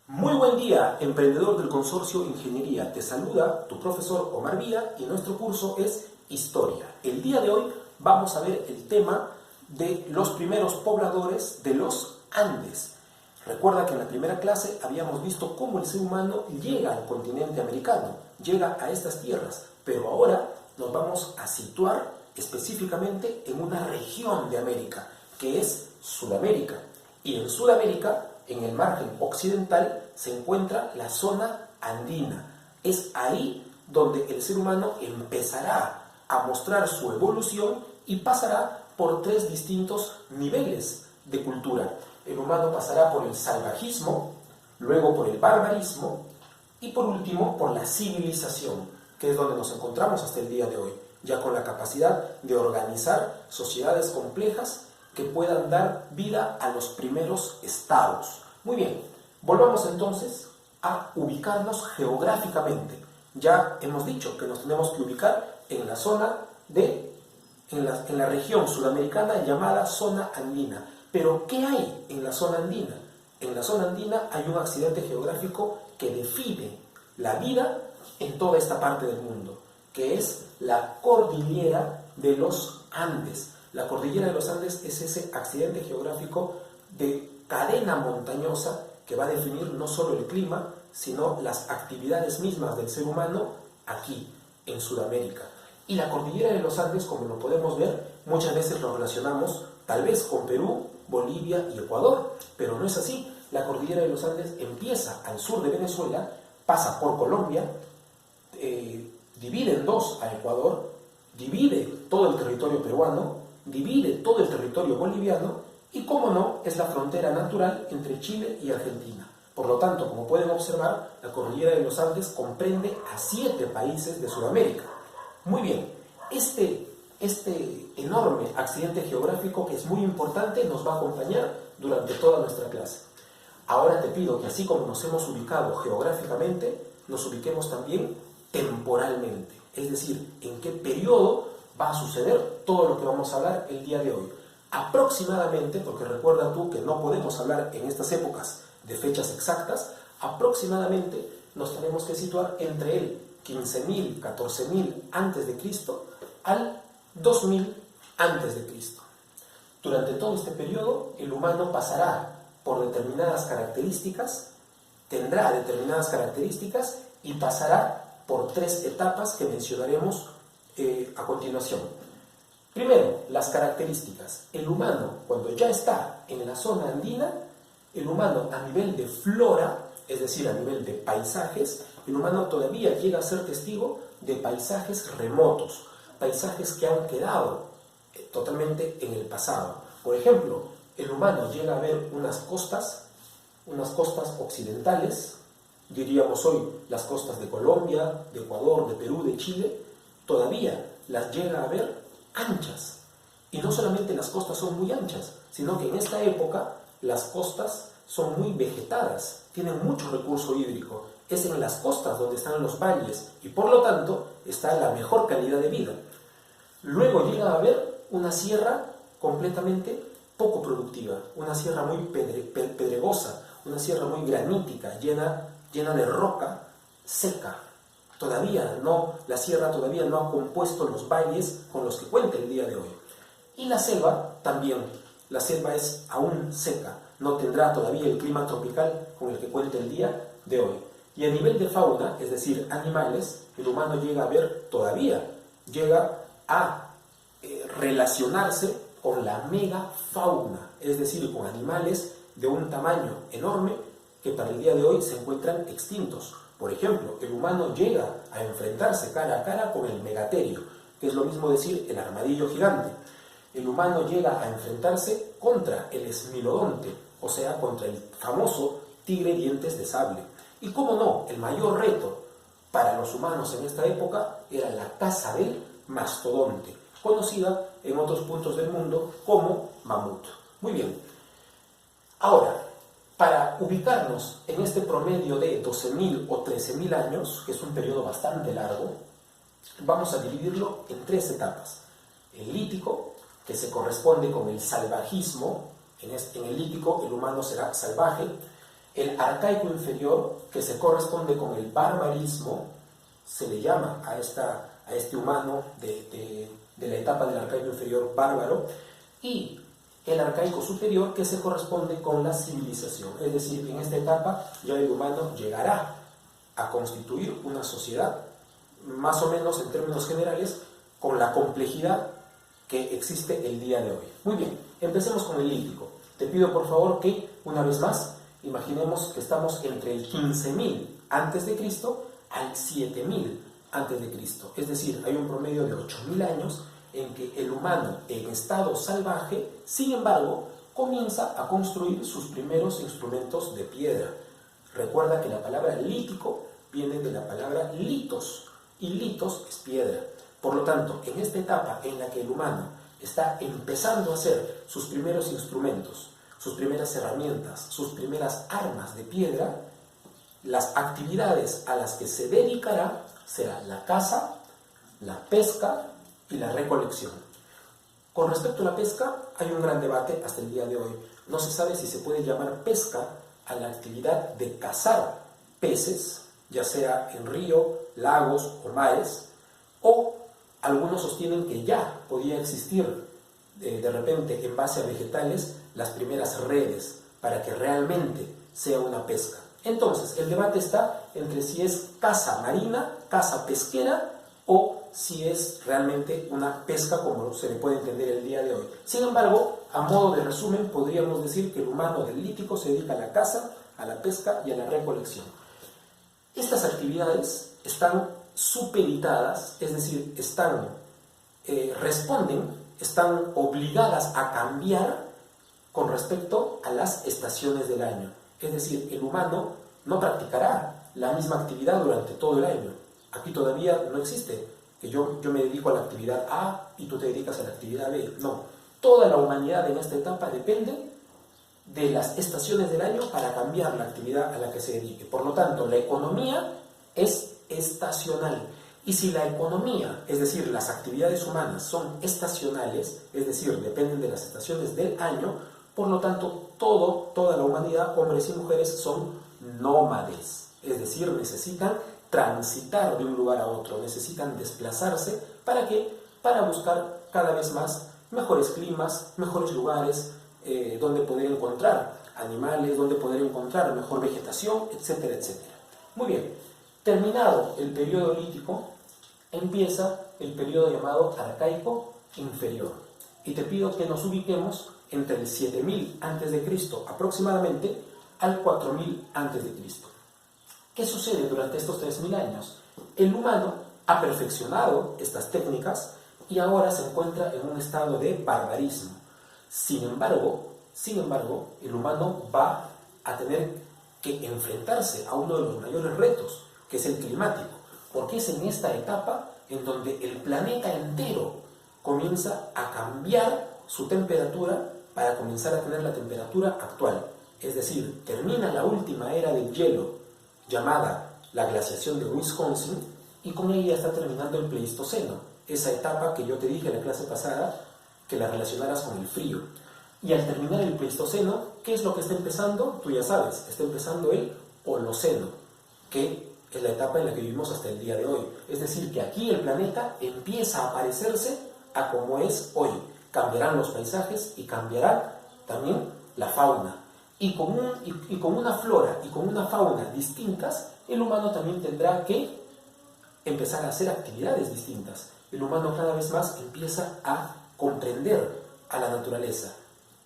Muy buen día, emprendedor del Consorcio Ingeniería. Te saluda tu profesor Omar Villa y nuestro curso es Historia. El día de hoy vamos a ver el tema de los primeros pobladores de los Andes. Recuerda que en la primera clase habíamos visto cómo el ser humano llega al continente americano, llega a estas tierras, pero ahora nos vamos a situar específicamente en una región de América, que es Sudamérica. Y en Sudamérica, en el margen occidental, se encuentra la zona andina. Es ahí donde el ser humano empezará a mostrar su evolución y pasará por tres distintos niveles de cultura. El humano pasará por el salvajismo, luego por el barbarismo y por último por la civilización, que es donde nos encontramos hasta el día de hoy, ya con la capacidad de organizar sociedades complejas que puedan dar vida a los primeros estados. Muy bien, volvamos entonces a ubicarnos geográficamente. Ya hemos dicho que nos tenemos que ubicar en la zona en la región sudamericana llamada zona andina. Pero, ¿qué hay en la zona andina? En la zona andina hay un accidente geográfico que define la vida en toda esta parte del mundo, que es la cordillera de los Andes. La cordillera de los Andes es ese accidente geográfico de cadena montañosa que va a definir no solo el clima, sino las actividades mismas del ser humano aquí, en Sudamérica. Y la cordillera de los Andes, como lo podemos ver, muchas veces lo relacionamos tal vez con Perú, Bolivia y Ecuador, pero no es así. La cordillera de los Andes empieza al sur de Venezuela, pasa por Colombia, divide en dos a Ecuador, divide todo el territorio peruano, divide todo el territorio boliviano y, como no, es la frontera natural entre Chile y Argentina. Por lo tanto, como pueden observar, la cordillera de los Andes comprende a 7 países de Sudamérica. Muy bien, este enorme accidente geográfico, que es muy importante, nos va a acompañar durante toda nuestra clase. Ahora te pido que, así como nos hemos ubicado geográficamente, nos ubiquemos también temporalmente, es decir, en qué periodo va a suceder todo lo que vamos a hablar el día de hoy. Aproximadamente, porque recuerda tú que no podemos hablar en estas épocas de fechas exactas, aproximadamente nos tenemos que situar entre el 15.000, 14.000 antes de Cristo al 2.000 antes de Cristo. Durante todo este periodo, el humano pasará por determinadas características, tendrá determinadas características y pasará por 3 etapas que mencionaremos a continuación. Primero, las características. El humano, cuando ya está en la zona andina, el humano a nivel de flora, es decir, a nivel de paisajes, el humano todavía llega a ser testigo de paisajes remotos, paisajes que han quedado totalmente en el pasado. Por ejemplo, el humano llega a ver unas costas occidentales, diríamos hoy las costas de Colombia, de Ecuador, de Perú, de Chile, todavía las llega a ver anchas. Y no solamente las costas son muy anchas, sino que en esta época las costas son muy vegetadas, tienen mucho recurso hídrico. Es en las costas donde están los valles y, por lo tanto, está la mejor calidad de vida. Luego llega a haber una sierra completamente poco productiva, una sierra muy pedregosa, una sierra muy granítica, llena de roca seca. La sierra todavía no ha compuesto los valles con los que cuenta el día de hoy. Y la selva también. La selva es aún seca, no tendrá todavía el clima tropical con el que cuenta el día de hoy. Y a nivel de fauna, es decir, animales, el humano llega a relacionarse con la megafauna, es decir, con animales de un tamaño enorme que para el día de hoy se encuentran extintos. Por ejemplo, el humano llega a enfrentarse cara a cara con el megaterio, que es lo mismo decir el armadillo gigante. El humano llega a enfrentarse contra el esmilodonte, o sea, contra el famoso tigre dientes de sable. Y cómo no, el mayor reto para los humanos en esta época era la caza del mastodonte, conocida en otros puntos del mundo como mamut. Muy bien. Ahora, para ubicarnos en este promedio de 12.000 o 13.000 años, que es un periodo bastante largo, vamos a dividirlo en 3 etapas. El lítico, que se corresponde con el salvajismo. En el lítico el humano será salvaje. El arcaico inferior, que se corresponde con el barbarismo, se le llama a este humano de la etapa del arcaico inferior bárbaro, y el arcaico superior, que se corresponde con la civilización. Es decir, en esta etapa ya el humano llegará a constituir una sociedad, más o menos en términos generales, con la complejidad que existe el día de hoy. Muy bien, empecemos con el lítico. Te pido por favor que, una vez más, imaginemos que estamos entre el 15.000 antes de Cristo al 7.000 antes de Cristo. Es decir, hay un promedio de 8.000 años en que el humano en estado salvaje, sin embargo, comienza a construir sus primeros instrumentos de piedra. Recuerda que la palabra lítico viene de la palabra litos, y litos es piedra. Por lo tanto, en esta etapa en la que el humano está empezando a hacer sus primeros instrumentos, sus primeras herramientas, sus primeras armas de piedra, las actividades a las que se dedicará será la caza, la pesca y la recolección. Con respecto a la pesca, hay un gran debate hasta el día de hoy. No se sabe si se puede llamar pesca a la actividad de cazar peces, ya sea en río, lagos o mares, o algunos sostienen que ya podía existir de repente en base a vegetales las primeras redes para que realmente sea una pesca. Entonces, el debate está entre si es caza marina, caza pesquera, o si es realmente una pesca como se le puede entender el día de hoy. Sin embargo, a modo de resumen, podríamos decir que el humano del lítico se dedica a la caza, a la pesca y a la recolección. Estas actividades están supeditadas, es decir, están obligadas a cambiar con respecto a las estaciones del año. Es decir, el humano no practicará la misma actividad durante todo el año. Aquí todavía no existe que yo me dedico a la actividad A y tú te dedicas a la actividad B. No, toda la humanidad en esta etapa depende de las estaciones del año para cambiar la actividad a la que se dedique. Por lo tanto, la economía es estacional. Y si la economía, es decir, las actividades humanas son estacionales, es decir, dependen de las estaciones del año, por lo tanto, toda la humanidad, hombres y mujeres, son nómades. Es decir, necesitan transitar de un lugar a otro, necesitan desplazarse. ¿Para qué? Para buscar cada vez más mejores climas, mejores lugares, donde poder encontrar animales, donde poder encontrar mejor vegetación, etcétera, etcétera. Muy bien, terminado el periodo lítico, empieza el periodo llamado arcaico inferior. Y te pido que nos ubiquemos entre el 7.000 a.C. aproximadamente al 4.000 a.C. ¿Qué sucede durante estos 3.000 años? El humano ha perfeccionado estas técnicas y ahora se encuentra en un estado de barbarismo. Sin embargo, el humano va a tener que enfrentarse a uno de los mayores retos, que es el climático, porque es en esta etapa en donde el planeta entero comienza a cambiar su temperatura para comenzar a tener la temperatura actual. Es decir, termina la última era del hielo, llamada la glaciación de Wisconsin, y con ella está terminando el Pleistoceno, esa etapa que yo te dije en la clase pasada, que la relacionaras con el frío. Y al terminar el Pleistoceno, ¿qué es lo que está empezando? Tú ya sabes, está empezando el Holoceno, que es la etapa en la que vivimos hasta el día de hoy. Es decir, que aquí el planeta empieza a parecerse a como es hoy. Cambiarán los paisajes y cambiará también la fauna. Y con una flora y con una fauna distintas, el humano también tendrá que empezar a hacer actividades distintas. El humano cada vez más empieza a comprender a la naturaleza.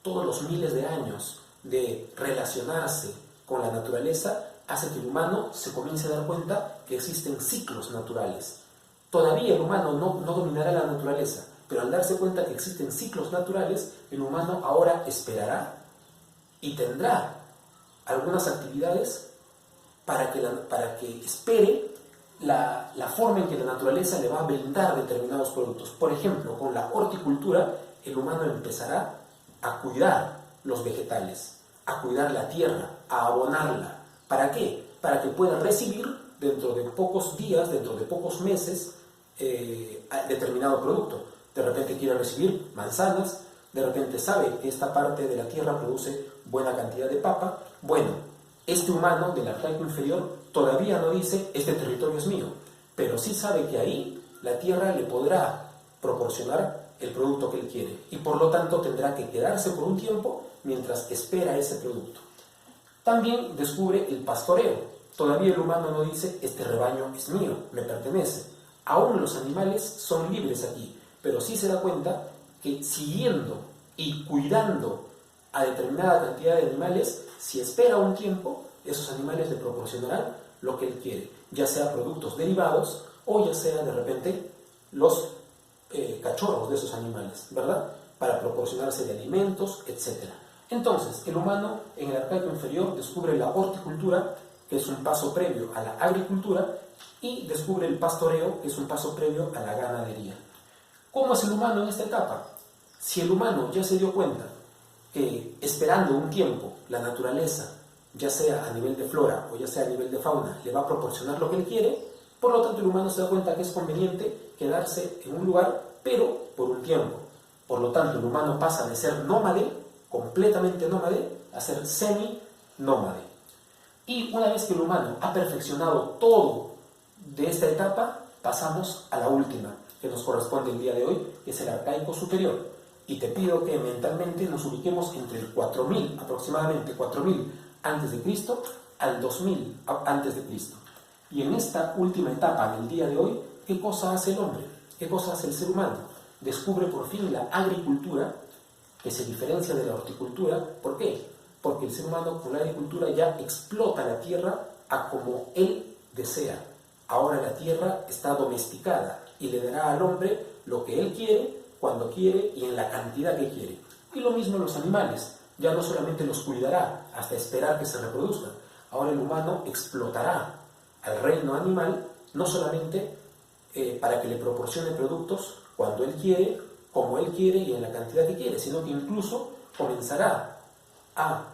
Todos los miles de años de relacionarse con la naturaleza hace que el humano se comience a dar cuenta que existen ciclos naturales. Todavía el humano no dominará la naturaleza, pero al darse cuenta que existen ciclos naturales, el humano ahora esperará y tendrá algunas actividades para que espere la forma en que la naturaleza le va a brindar determinados productos. Por ejemplo, con la horticultura, el humano empezará a cuidar los vegetales, a cuidar la tierra, a abonarla. ¿Para qué? Para que pueda recibir dentro de pocos días, dentro de pocos meses, determinado producto. De repente quiere recibir manzanas, de repente sabe que esta parte de la tierra produce buena cantidad de papa. Bueno, este humano del arcaico inferior todavía no dice, este territorio es mío, pero sí sabe que ahí la tierra le podrá proporcionar el producto que él quiere y por lo tanto tendrá que quedarse por un tiempo mientras espera ese producto. También descubre el pastoreo. Todavía el humano no dice, este rebaño es mío, me pertenece. Aún los animales son libres aquí, pero sí se da cuenta que siguiendo y cuidando a determinada cantidad de animales, si espera un tiempo, esos animales le proporcionarán lo que él quiere, ya sea productos derivados o ya sea de repente los cachorros de esos animales, ¿verdad? Para proporcionarse de alimentos, etc. Entonces, el humano en el arcaico inferior descubre la horticultura, que es un paso previo a la agricultura, y descubre el pastoreo, que es un paso previo a la ganadería. ¿Cómo es el humano en esta etapa? Si el humano ya se dio cuenta que esperando un tiempo la naturaleza, ya sea a nivel de flora o ya sea a nivel de fauna, le va a proporcionar lo que él quiere, por lo tanto el humano se da cuenta que es conveniente quedarse en un lugar, pero por un tiempo. Por lo tanto el humano pasa de ser nómade, completamente nómade, a ser semi-nómade. Y una vez que el humano ha perfeccionado todo de esta etapa, pasamos a la última, que nos corresponde el día de hoy, que es el arcaico superior. Y te pido que mentalmente nos ubiquemos entre el 4000, aproximadamente 4000 antes de Cristo, al 2000 antes de Cristo. Y en esta última etapa del día de hoy, ¿qué cosa hace el hombre? ¿Qué cosa hace el ser humano? Descubre por fin la agricultura, que se diferencia de la horticultura. ¿Por qué? Porque el ser humano con la agricultura ya explota la tierra a como él desea. Ahora la tierra está domesticada y le dará al hombre lo que él quiere, cuando quiere y en la cantidad que quiere. Y lo mismo los animales, ya no solamente los cuidará hasta esperar que se reproduzcan, ahora el humano explotará al reino animal, no solamente para que le proporcione productos cuando él quiere, como él quiere y en la cantidad que quiere, sino que incluso comenzará a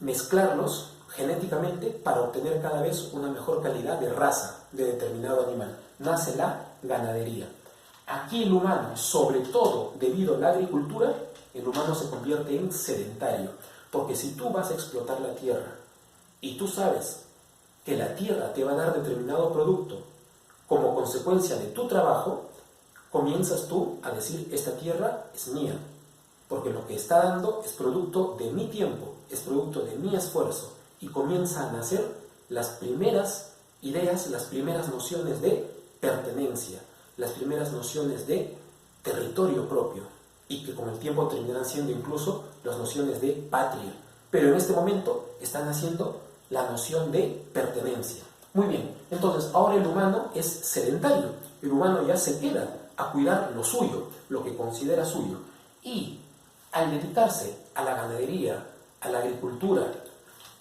mezclarlos genéticamente para obtener cada vez una mejor calidad de raza de determinado animal. Nace la ganadería. Aquí el humano, sobre todo debido a la agricultura, el humano se convierte en sedentario, porque si tú vas a explotar la tierra y tú sabes que la tierra te va a dar determinado producto como consecuencia de tu trabajo, comienzas tú a decir, esta tierra es mía, porque lo que está dando es producto de mi tiempo, es producto de mi esfuerzo, y comienza a nacer las primeras ideas, las primeras nociones de pertenencia, las primeras nociones de territorio propio, y que con el tiempo terminarán siendo incluso las nociones de patria. Pero en este momento están haciendo la noción de pertenencia. Muy bien, entonces ahora el humano es sedentario, el humano ya se queda a cuidar lo suyo, lo que considera suyo, y al dedicarse a la ganadería, a la agricultura,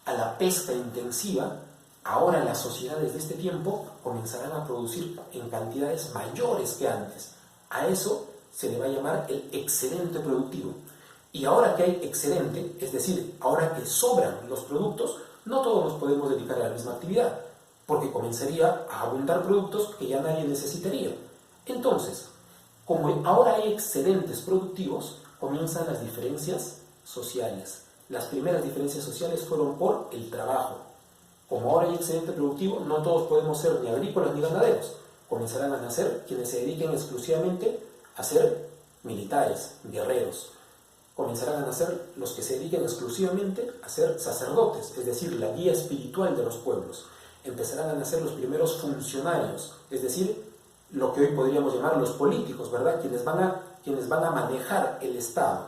a la pesca intensiva, ahora las sociedades de este tiempo comenzarán a producir en cantidades mayores que antes. A eso se le va a llamar el excedente productivo. Y ahora que hay excedente, es decir, ahora que sobran los productos, no todos nos podemos dedicar a la misma actividad, porque comenzaría a abundar productos que ya nadie necesitaría. Entonces, como ahora hay excedentes productivos, comienzan las diferencias sociales. Las primeras diferencias sociales fueron por el trabajo. Como ahora hay excedente productivo, no todos podemos ser ni agrícolas ni ganaderos. Comenzarán a nacer quienes se dediquen exclusivamente a ser militares, guerreros. Comenzarán a nacer los que se dediquen exclusivamente a ser sacerdotes, es decir, la guía espiritual de los pueblos. Empezarán a nacer los primeros funcionarios, es decir, lo que hoy podríamos llamar los políticos, ¿verdad? Quienes van a manejar el Estado.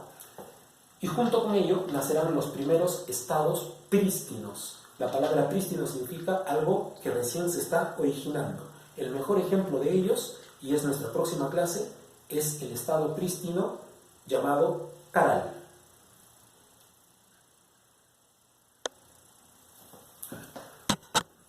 Y junto con ello nacerán los primeros estados prístinos. La palabra prístino significa algo que recién se está originando. El mejor ejemplo de ellos, y es nuestra próxima clase, es el estado prístino llamado Caral.